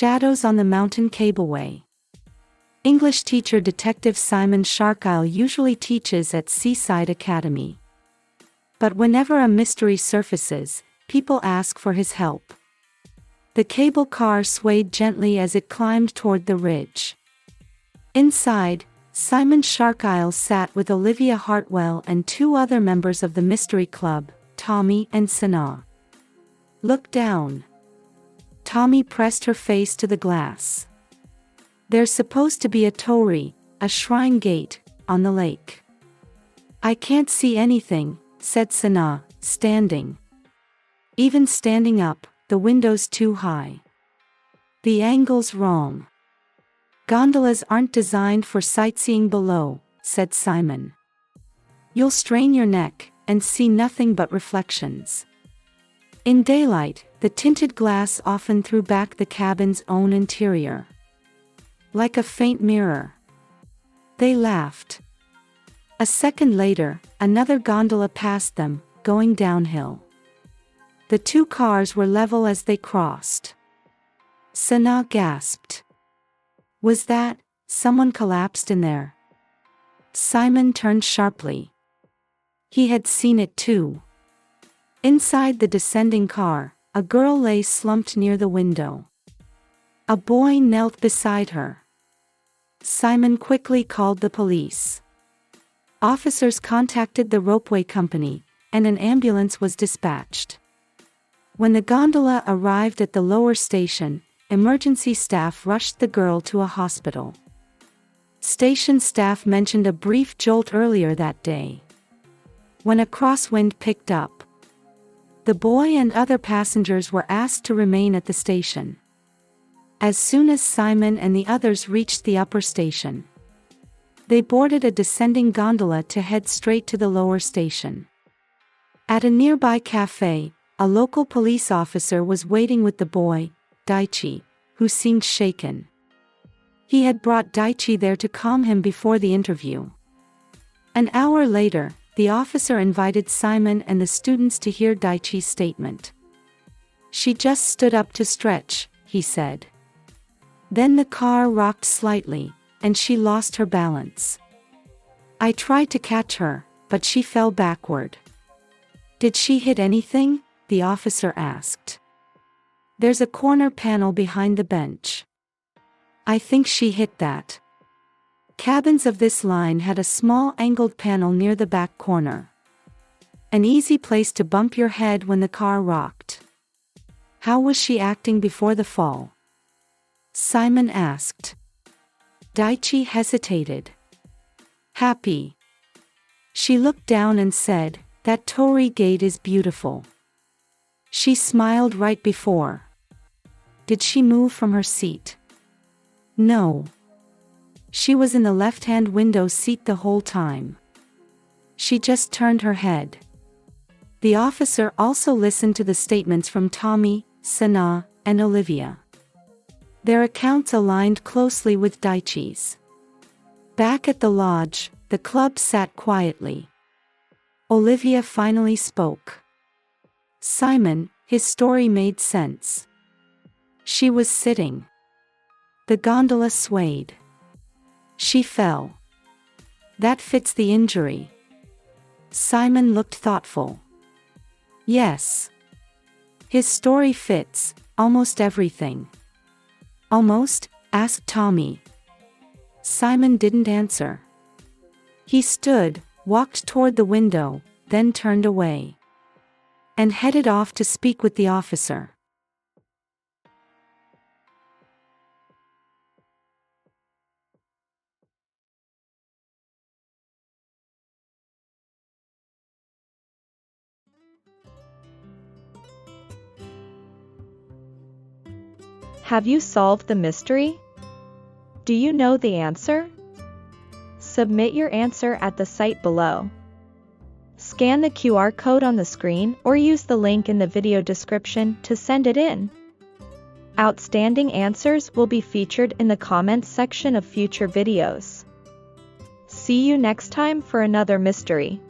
Shadows on the Mountain Cableway. English teacher Detective Simon Sharkisle usually teaches at Seaside Academy. But whenever a mystery surfaces, people ask for his help. The cable car swayed gently as it climbed toward the ridge. Inside, Simon Sharkisle sat with Olivia Hartwell and two other members of the mystery club, Tommy and Sana. "Look down." Tommy pressed her face to the glass. "There's supposed to be a torii, a shrine gate, on the lake." "I can't see anything," said Sana, standing. "Even standing up, the window's too high. The angle's wrong. Gondolas aren't designed for sightseeing below," said Simon. "You'll strain your neck, and see nothing but reflections." In daylight, the tinted glass often threw back the cabin's own interior. Like a faint mirror. They laughed. A second later, another gondola passed them, going downhill. The two cars were level as they crossed. Sana gasped. "Was that, someone collapsed in there?" Simon turned sharply. He had seen it too. Inside the descending car, a girl lay slumped near the window. A boy knelt beside her. Simon quickly called the police. Officers contacted the ropeway company, and an ambulance was dispatched. When the gondola arrived at the lower station, emergency staff rushed the girl to a hospital. Station staff mentioned a brief jolt earlier that day. When a crosswind picked up, the boy and other passengers were asked to remain at the station. As soon as Simon and the others reached the upper station, they boarded a descending gondola to head straight to the lower station. At a nearby cafe, a local police officer was waiting with the boy, Daichi, who seemed shaken. He had brought Daichi there to calm him before the interview. An hour later, the officer invited Simon and the students to hear Daichi's statement. "She just stood up to stretch," he said. "Then the car rocked slightly, and she lost her balance. I tried to catch her, but she fell backward." "Did she hit anything?" the officer asked. "There's a corner panel behind the bench. I think she hit that." Cabins of this line had a small angled panel near the back corner. An easy place to bump your head when the car rocked. "How was she acting before the fall?" Simon asked. Daichi hesitated. "Happy." She looked down and said, "That torii gate is beautiful." She smiled right before. "Did she move from her seat?" "No. She was in the left-hand window seat the whole time. She just turned her head." The officer also listened to the statements from Tommy, Sana, and Olivia. Their accounts aligned closely with Daichi's. Back at the lodge, the club sat quietly. Olivia finally spoke. "Simon, his story made sense." She was sitting. The gondola swayed. She fell. "That fits the injury." Simon looked thoughtful. "Yes. His story fits, almost everything." "Almost?" asked Tommy. Simon didn't answer. He stood, walked toward the window, then turned away. And headed off to speak with the officer. Have you solved the mystery? Do you know the answer? Submit your answer at the site below. Scan the QR code on the screen or use the link in the video description to send it in. Outstanding answers will be featured in the comments section of future videos. See you next time for another mystery.